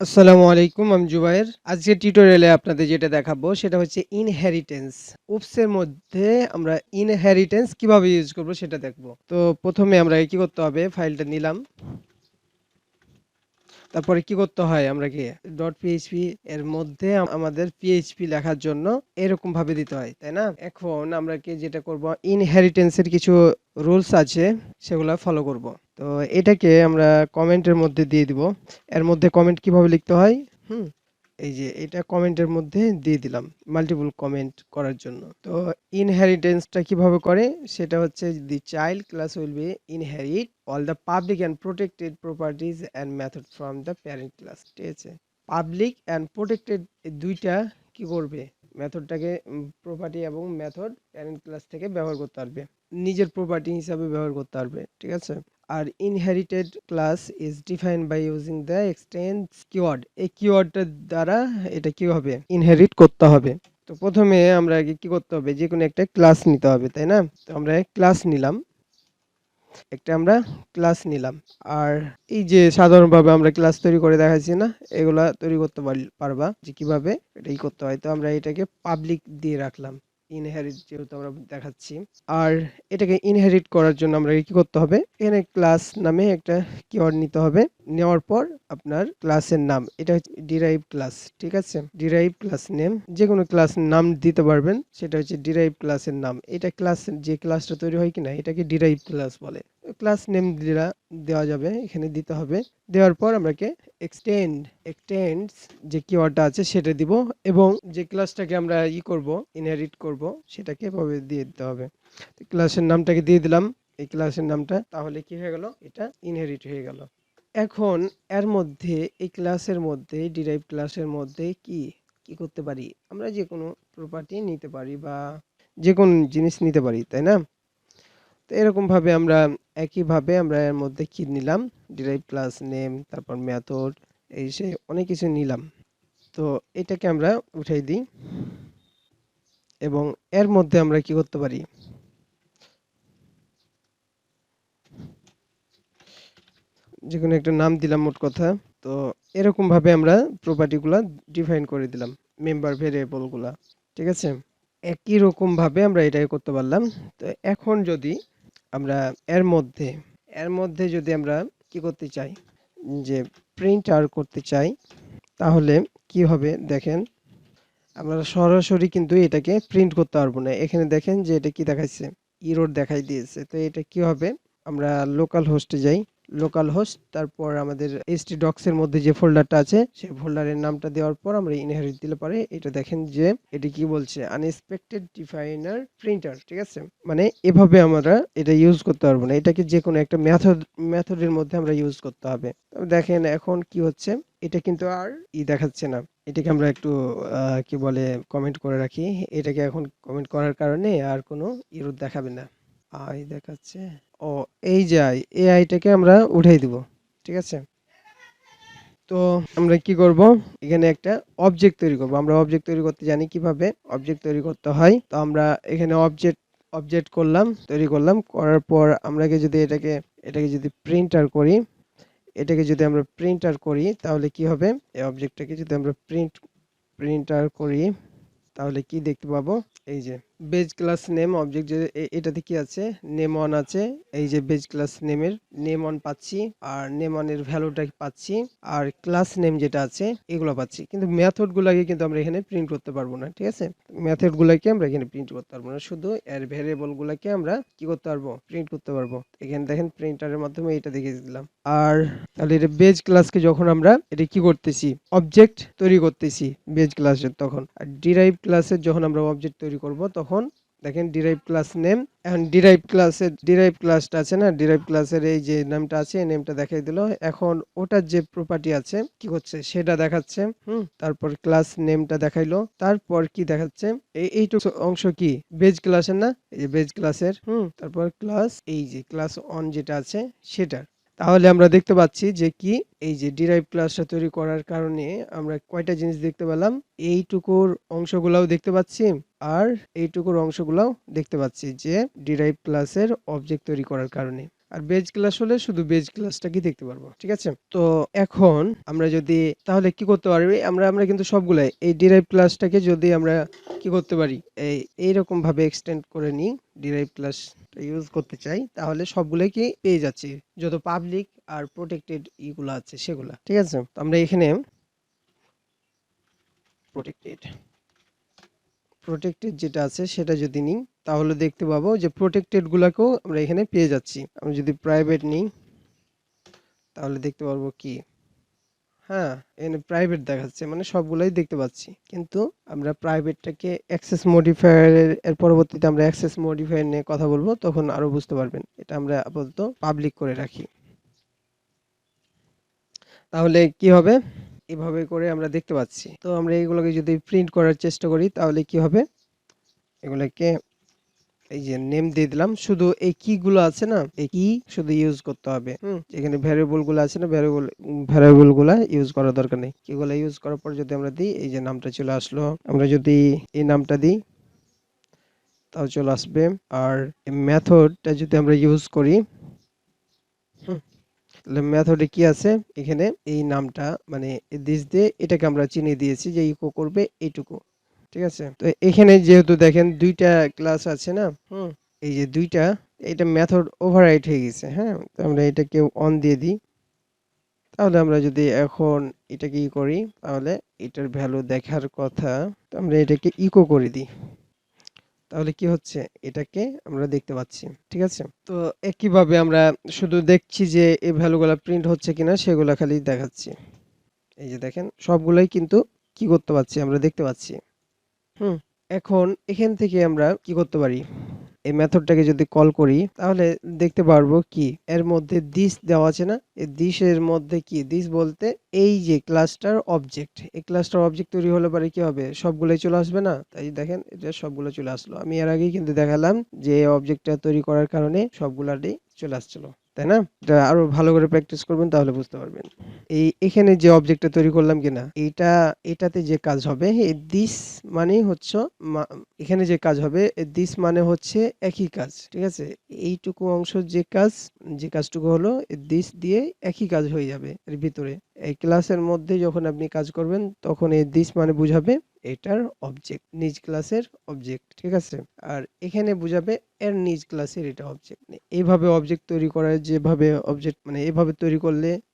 আসসালামু আলাইকুম, আমি জুবায়ের। আজকের টিউটোরিয়ালে আপনাদের যেটা দেখাবো সেটা হচ্ছে ইনহেরিটেন্স। উপস এর মধ্যে আমরা ইনহেরিটেন্স কিভাবে ইউজ করব সেটা দেখব। তো প্রথমে আমরা কি করতে হবে, ফাইলটা নিলাম। তারপরে কি করতে হয়, আমরা কি .php এর মধ্যে আমাদের PHP লেখার জন্য এরকম ভাবে দিতে হয়, তাই না? এখন আমরা কি যেটা করব, ইনহেরিটেন্স এর কিছু রুলস আছে, সেগুলো ফলো করব। তো এটাকে আমরা কমেন্টের মধ্যে দিয়ে দিব। এর মধ্যে কমেন্ট কিভাবে লিখতে হয়, এই যে এটা কমেন্টের মধ্যে দিয়ে দিলাম মাল্টিপল কমেন্ট করার জন্য। তো ইনহেরিটেন্সটা কিভাবে করে সেটা হচ্ছে, the child class will be inherit all the public and protected properties and method from the parent class. ঠিক আছে, পাবলিক অ্যান্ড প্রোটেক্টেড এই দুইটা কি করবে, মেথডটাকে প্রপার্টি এবং মেথড প্যারেন্ট ক্লাস থেকে ব্যবহার করতে পারবে, নিজের প্রপার্টি হিসাবে ব্যবহার করতে পারবে। ঠিক আছে, আর inherited class is defined by using the extends keyword. এই কিওয়ার্ডটার দ্বারা এটা কি হবে, ইনহেরিট করতে হবে। তো প্রথমে আমরা আগে কি করতে হবে, যে কোনো একটা ক্লাস নিতে হবে, তাই না? তো আমরা ক্লাস নিলাম, আমরা ক্লাস নিলাম। আর এই যে সাধারণভাবে আমরা ক্লাস তৈরি করে দেখাচ্ছি না, এগুলা তৈরি করতে পারবা যে কিভাবে এটাই করতে হয়। তো আমরা এটাকে পাবলিক দিয়ে রাখলাম, ইনহেরিট যেহেতু আমরা দেখাচ্ছি। আর এটাকে ইনহেরিট করার জন্য আমরা কি করতে হবে, এখানে ক্লাস নামে একটা কিওয়ার্ড নিতে হবে। নেওয়ার পর আপনার ক্লাসের নাম, এটা হচ্ছে ডিরাইভ ক্লাস। ঠিক আছে, ডিরাইভ ক্লাস নেম, যে কোনো ক্লাস নাম দিতে পারবেন, সেটা হচ্ছে ডিরাইভ ক্লাসের নাম। এটা ক্লাস, যে ক্লাসটা তৈরি হয় কিনা এটাকে ডিরাইভ ক্লাস বলে। ক্লাস নেম দেওয়া যাবে, এখানে দিতে হবে। দেওয়ার পর আমরাকে এক্সটেন্ডস যে কিওয়ার্ডটা আছে সেটা দিব, এবং যে ক্লাসটাকে আমরা করব, ইনহেরিট করব, সেটাকে এভাবে দিয়ে দিতে হবে। তো ক্লাসের নামটাকে দিয়ে দিলাম, এই ক্লাসের নামটা, তাহলে কি হয়ে গেল, এটা ইনহেরিট হয়ে গেল। এখন এর মধ্যে, এই ক্লাসের মধ্যে, ডিরাইভ ক্লাসের মধ্যে কি কি করতে পারি, আমরা যে কোনো প্রপার্টি নিতে পারি বা যে কোনো জিনিস নিতে পারি, তাই না? তো এরকম ভাবে আমরা একইভাবে আমরা এর মধ্যে কি নিলাম, ডিরাইভ ক্লাস নেম, তারপর মেথড, এই সে অনেক কিছু নিলাম। তো এটাকে আমরা উঠাই দিই, এবং এর মধ্যে আমরা কি করতে পারি, যে কোনো একটা নাম দিলাম মোট কথা। তো এরকম ভাবে আমরা প্রপার্টিগুলা ডিফাইন করে দিলাম, মেম্বার ভেরিয়েবলগুলা। ঠিক আছে, একই রকম ভাবে আমরা এটাই করতে পারলাম। তো এখন যদি আমরা এর মধ্যে যদি আমরা কি করতে চাই, যে প্রিন্ট আর করতে চাই, তাহলে কি হবে দেখেন, আমরা সরাসরি কিন্তু এটাকে প্রিন্ট করতে পারবো না। এখানে দেখেন যে এটা কি দেখাচ্ছে, ইরর দেখাই দিয়েছে। তো এটা কি হবে, আমরা লোকাল হোস্টে যাই, লোকাল হোস্ট, তারপর আমাদের htdocs এর মধ্যে যে ফোল্ডারটা আছে সেই ফোল্ডারের নামটা দেওয়ার পর আমরা ইনহেরিট দিলে পারে, এটা দেখেন যে এটা কি বলছে, আনএক্সপেক্টেড ডিফাইনার প্রিন্টার। ঠিক আছে, মানে এভাবে আমরা এটা ইউজ করতে পারবো না, এটাকে যে কোনো একটা মেথডের মধ্যে আমরা ইউজ করতে হবে। দেখেন এখন কি হচ্ছে, এটা কিন্তু আর দেখাচ্ছে না। এটাকে আমরা একটু কি বলে, কমেন্ট করে রাখি। এটাকে এখন কমেন্ট করার কারণে আর কোনো ইরর দেখাবে না। আই দেখাচ্ছে, ও এই যে এআইটাকে আমরা উঠাই দিব। ঠিক আছে, তো আমরা কি করব, এখানে একটা অবজেক্ট তৈরি করব। আমরা অবজেক্ট তৈরি করতে জানি কিভাবে অবজেক্ট তৈরি করতে হয়। তো আমরা এখানে অবজেক্ট করলাম, তৈরি করলাম, করার পর আমরা যদি এটাকে যদি প্রিন্টার করি, তাহলে কি হবে, এই অবজেক্টটাকে যদি আমরা প্রিন্টার করি, তাহলে কি দেখতে পাবো, এই যে বেজ ক্লাস নেম অবজেক্ট, যে এটাতে কি আছে, নেম অন আছে। এই যে বেজ ক্লাস নেমের নেম অন পাচ্ছি, আর নেম অনের ভ্যালুটা পাচ্ছি, আর ক্লাস নেম যেটা আছে এগুলো পাচ্ছি। কিন্তু মেথড গুলাকে কিন্তু আমরা এখানে প্রিন্ট করতে পারবো না। ঠিক আছে, মেথড গুলাকে আমরা এখানে প্রিন্ট করতে পারবো না, শুধু এর ভেরিয়েবল গুলাকে আমরা কি করতে পারবো, প্রিন্ট করতে পারবো। এখানে দেখেন প্রিন্টারের মাধ্যমে এটা দেখিয়ে দিলাম। আর তাহলে এটা বেজ ক্লাসকে যখন আমরা এটা কি করতেছি, অবজেক্ট তৈরি করতেছি বেজ ক্লাসের, তখন আর ডিরাইভ ক্লাসের যখন আমরা অবজেক্ট তৈরি করব, তখন দেখেন ডিরাইভ ক্লাস নেম, এখন ডিরাইভ ক্লাসটা আছে না, ডিরাইভ ক্লাসের এই যে নামটা আছে, এই নেমটা দেখাই দিল। এখন ওটার যে প্রপার্টি আছে কি করছে সেটা দেখাচ্ছে, তারপর ক্লাস নেমটা দেখাইলো, তারপর কি দেখাচ্ছে, এইটুকু অংশ কি বেজ ক্লাসের না, এই যে বেজ ক্লাসের, তারপর ক্লাস, এই যে ক্লাস অন যেটা আছে সেটা। তাহলে আমরা দেখতে পাচ্ছি যে কি, এই যে ডিরাইভ ক্লাসটা তৈরি করার কারণে আমরা কয়টা জিনিস দেখতে পেলাম, এইটুকুর অংশগুলাও দেখতে পাচ্ছি, আর এইটুকুর অংশগুলাও দেখতে পাচ্ছি, যে ডিরাইভ ক্লাসের অবজেক্ট তৈরি করার কারণে। আর বেজ ক্লাস হলে শুধু বেজ ক্লাসটাকেই দেখতে পারবো। ঠিক আছে? তো এখন আমরা যদি তাহলে কি করতে পারি? আমরা কিন্তু সবগুলাই এই ডিরাইভ ক্লাসটাকে যদি আমরা কি করতে পারি? এইরকম ভাবে এক্সটেন্ড করে নিই, ডিরাইভ ক্লাসটা ইউজ করতে চাই, তাহলে সবগুলাই কি পেয়ে যাচ্ছি। যত পাবলিক আর প্রটেক্টেড ইগুলা আছে সেগুলা। ঠিক আছে? তো আমরা এখানে প্রটেক্টেড যেটা আছে সেটা যদি নিই, তাহলে দেখতে পাবো যে প্রটেক্টেড গুলাকেও আমরা এখানে পেয়ে যাচ্ছি। আমি যদি প্রাইভেট নিই, তাহলে দেখতে পারবো কি, হ্যাঁ, এখানে প্রাইভেট দেখাচ্ছে, মানে সবগুলাই দেখতে পাচ্ছি। কিন্তু আমরা প্রাইভেটটাকে অ্যাক্সেস মডিফায়ার এর পরবর্তীতে আমরা অ্যাক্সেস মডিফায়ার নিয়ে কথা বলবো, তখন আরো বুঝতে পারবেন। এটা আমরা আপাতত পাবলিক করে রাখি। তাহলে কি হবে? এভাবে করে আমরা দেখতে পাচ্ছি। তো আমরা এগুলোকে যদি প্রিন্ট করার চেষ্টা করি, তাহলে কি হবে? এগুলোকে এই যে নেম দিয়ে দিলাম। শুধু এই কি গুলো আছে না, এই কি শুধু ইউজ করতে হবে। এখানে ভ্যারিয়েবল গুলো আছে না, ভ্যারিয়েবল গুলা ইউজ করার দরকার নেই। এগুলা ইউজ করার পর যদি আমরা দিই, এই যে নামটা চলে আসলো। আমরা যদি এই নামটা দিই, তাও চলে আসবে। আর মেথডটা যদি আমরা ইউজ করি, তাহলে মেথডে কি আছে, এখানে এই নামটা মানে দিস দিয়ে এটাকে আমরা চিনিয়ে দিয়েছি যে ইকো করবে এইটুকু। ঠিক আছে? তো এখানে যেহেতু দেখেন দুইটা ক্লাস আছে না, এই যে দুইটা, এটা মেথড ওভাররাইড হয়ে গেছে। হ্যাঁ, তো আমরা এটাকে অন দিয়ে দিই। তাহলে আমরা যদি এখন এটাকে করি, তাহলে এটার ভ্যালু দেখার কথা, তো আমরা এটাকে ইকো করে দিই। তাহলে কি হচ্ছে, এটাকে আমরা দেখতে পাচ্ছি। ঠিক আছে? তো একইভাবে আমরা শুধু দেখছি যে এই ভ্যালুগুলা প্রিন্ট হচ্ছে কিনা, সেগুলা খালি দেখাচ্ছি। এই যে দেখেন সবগুলাই কিন্তু কি করতে পারছি, আমরা দেখতে পাচ্ছি। হুম এখন এখান থেকে আমরা কি করতে পারি, এই মেথডটাকে যদি কল করি, তাহলে দেখতে পারবো কি এর মধ্যে দিস দেওয়া আছে না, এই দিস এর মধ্যে কি, দিস বলতে এই যে ক্লাসটার অবজেক্ট, এই ক্লাসটার অবজেক্ট তৈরি হলে পরে কি হবে, সবগুলোই চলে আসবে না। তাই দেখেন এটা সবগুলো চলে আসলো। আমি এর আগেই কিন্তু দেখালাম যে অবজেক্টটা তৈরি করার কারণে সবগুলারই চলে আসছিল, তাই না? এটা আরো ভালো করে প্র্যাকটিস করবেন, তাহলে বুঝতে পারবেন। এখানে যে অবজেক্টটা তৈরি করলাম কিনা, এটাতে যে কাজ হবে, এই দিস মানে হচ্ছে এখানে যে কাজ হবে, দিস মানে হচ্ছে একই কাজ। ঠিক আছে? এইটুকু অংশ যে কাজটুকু হলো দিস দিয়ে একই কাজ হয়ে যাবে এর ভিতরে। এই ক্লাসের মধ্যে যখন আপনি কাজ করবেন, তখন এই দিস মানে বুঝাবে এটার অবজেক্ট, নিজ ক্লাসের অবজেক্ট। ঠিক আছে? আর এখানে বুঝাবে এর নিজ ক্লাসের এটা অবজেক্ট। এইভাবে অবজেক্ট তৈরি করার, যেভাবে অবজেক্ট মানে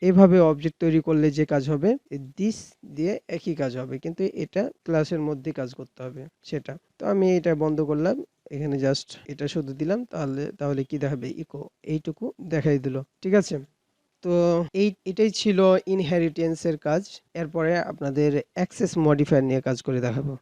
এইভাবে অবজেক্ট তৈরি করলে যে কাজ হবে, দিস দিয়ে একই কাজ হবে, কিন্তু এটা ক্লাসের মধ্যে কাজ করতে হবে সেটা। তো আমি এটা বন্ধ করলাম, এখানে জাস্ট এটা শুধু দিলাম, তাহলে কি দেখাবে, ইকো, এইটুকু দেখাই দিল। ঠিক আছে? তো এটাই ছিল ইনহেরিটেন্স এর কাজ। এরপরে আপনাদের অ্যাক্সেস মডিফায়ার নিয়ে কাজ করে দেখাবো।